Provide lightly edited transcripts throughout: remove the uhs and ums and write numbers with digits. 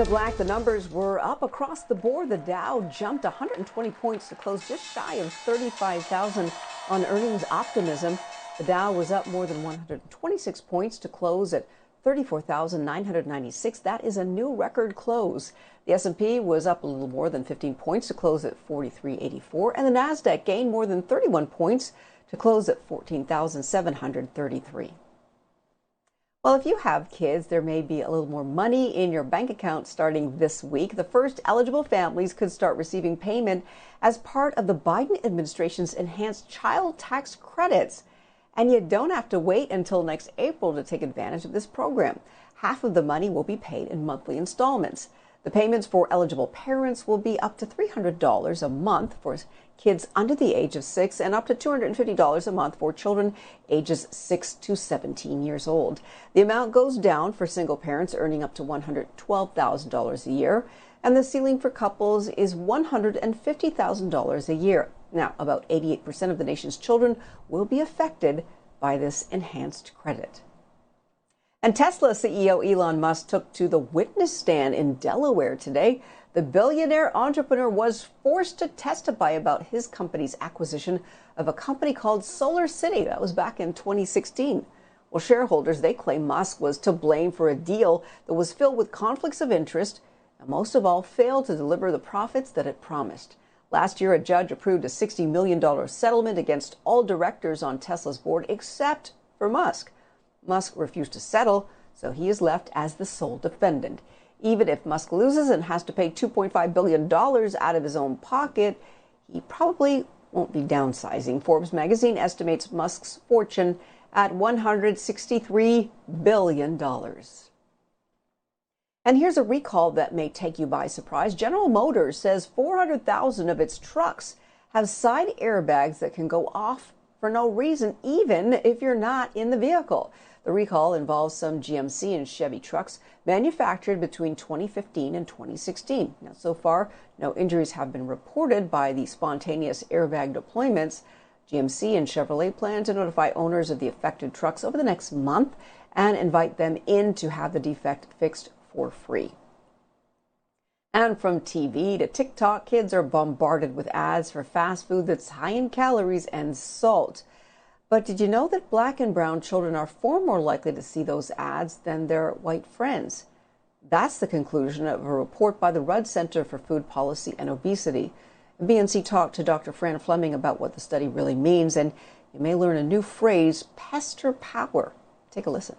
the black, the numbers were up across the board. The Dow jumped 120 points to close just shy of 35,000 on earnings optimism. The Dow was up more than 126 points to close at 34,996. That is a new record close. The S&P was up a little more than 15 points to close at 4384, and the Nasdaq gained more than 31 points to close at 14,733. Well, if you have kids, there may be a little more money in your bank account starting this week. The first eligible families could start receiving payment as part of the Biden administration's enhanced child tax credits. And you don't have to wait until next April to take advantage of this program. Half of the money will be paid in monthly installments. The payments for eligible parents will be up to $300 a month for kids under the age of 6 and up to $250 a month for children ages 6 to 17 years old. The amount goes down for single parents earning up to $112,000 a year, and the ceiling for couples is $150,000 a year. Now, about 88% of the nation's children will be affected by this enhanced credit. And Tesla CEO Elon Musk took to the witness stand in Delaware today. The billionaire entrepreneur was forced to testify about his company's acquisition of a company called Solar City. That was back in 2016. Well, shareholders, they claim Musk was to blame for a deal that was filled with conflicts of interest and most of all failed to deliver the profits that it promised. Last year, a judge approved a $60 million settlement against all directors on Tesla's board except for Musk. Musk refused to settle, so he is left as the sole defendant. Even if Musk loses and has to pay $2.5 billion out of his own pocket, he probably won't be downsizing. Forbes magazine estimates Musk's fortune at $163 billion. And here's a recall that may take you by surprise. General Motors says 400,000 of its trucks have side airbags that can go off for no reason, even if you're not in the vehicle. The recall involves some GMC and Chevy trucks manufactured between 2015 and 2016. Now, so far, no injuries have been reported by the spontaneous airbag deployments. GMC and Chevrolet plan to notify owners of the affected trucks over the next month and invite them in to have the defect fixed for free. And from TV to TikTok, kids are bombarded with ads for fast food that's high in calories and salt. But did you know that black and brown children are far more likely to see those ads than their white friends? That's the conclusion of a report by the Rudd Center for Food Policy and Obesity. BNC talked to Dr. Fran Fleming about what the study really means, and you may learn a new phrase, pester power. Take a listen.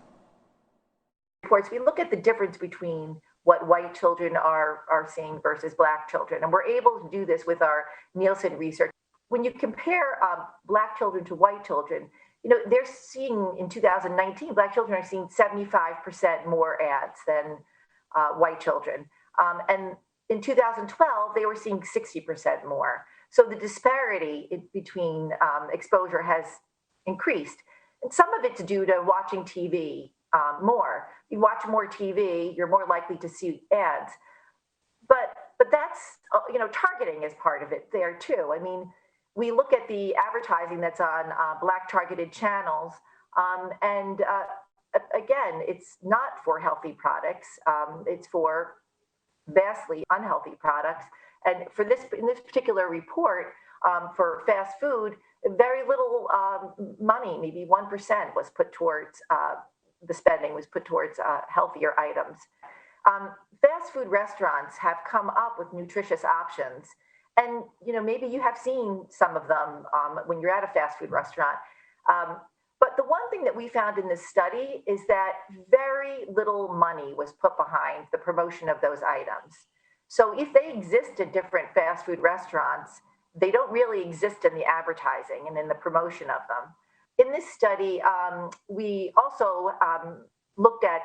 We look at the difference between what white children are seeing versus black children, and we're able to do this with our Nielsen research. When you compare black children to white children, they're seeing in 2019, black children are seeing 75% more ads than white children. And in 2012, they were seeing 60% more. So the disparity between exposure has increased. And some of it's due to watching TV more. You watch more TV, you're more likely to see ads. But that's, targeting is part of it there too. I mean, we look at the advertising that's on black targeted channels, and again, it's not for healthy products. It's for vastly unhealthy products. And in this particular report for fast food, very little money, maybe 1%, was put towards the spending was put towards healthier items. Fast food restaurants have come up with nutritious options. And, maybe you have seen some of them when you're at a fast food restaurant. But the one thing that we found in this study is that very little money was put behind the promotion of those items. So if they exist at different fast food restaurants, they don't really exist in the advertising and in the promotion of them. In this study, we also looked at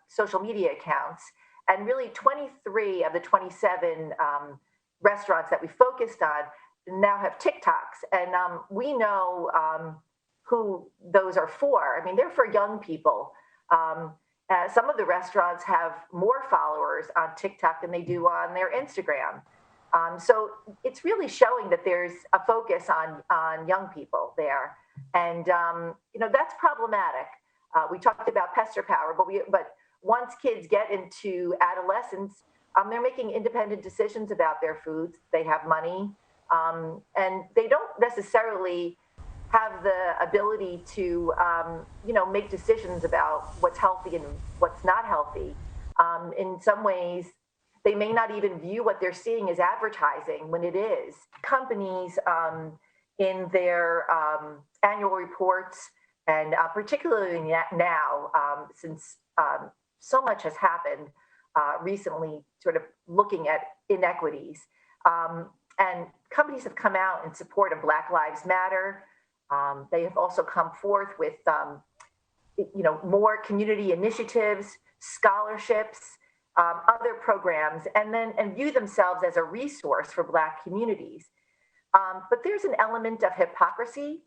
social media accounts, and really 23 of the 27 restaurants that we focused on now have TikToks, and we know who those are for. I mean, they're for young people. Some of the restaurants have more followers on TikTok than they do on their Instagram. So it's really showing that there's a focus on young people there, and that's problematic. We talked about pester power, but once kids get into adolescence, They're making independent decisions about their foods. They have money, and they don't necessarily have the ability to, make decisions about what's healthy and what's not healthy. In some ways, they may not even view what they're seeing as advertising when it is. Companies, in their annual reports, and particularly now, since so much has happened recently, sort of looking at inequities. And companies have come out in support of Black Lives Matter. They have also come forth with, more community initiatives, scholarships, other programs, and view themselves as a resource for Black communities. But there's an element of hypocrisy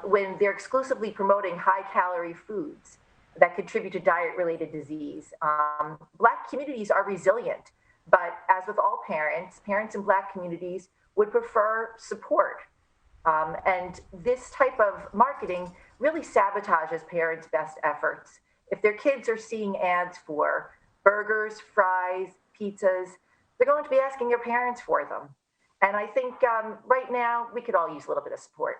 when they're exclusively promoting high-calorie foods that contribute to diet-related disease. Black communities are resilient, but as with all parents, parents in Black communities would prefer support. And this type of marketing really sabotages parents' best efforts. If their kids are seeing ads for burgers, fries, pizzas, they're going to be asking their parents for them. And I think right now we could all use a little bit of support.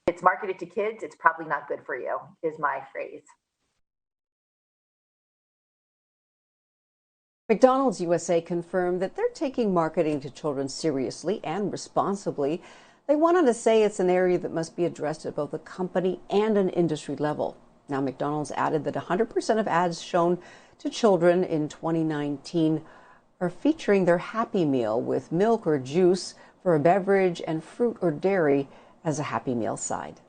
It's marketed to kids, it's probably not good for you, is my phrase. McDonald's USA confirmed that they're taking marketing to children seriously and responsibly. They went on to say it's an area that must be addressed at both a company and an industry level. Now, McDonald's added that 100% of ads shown to children in 2019 are featuring their Happy Meal with milk or juice for a beverage and fruit or dairy as a Happy Meal side.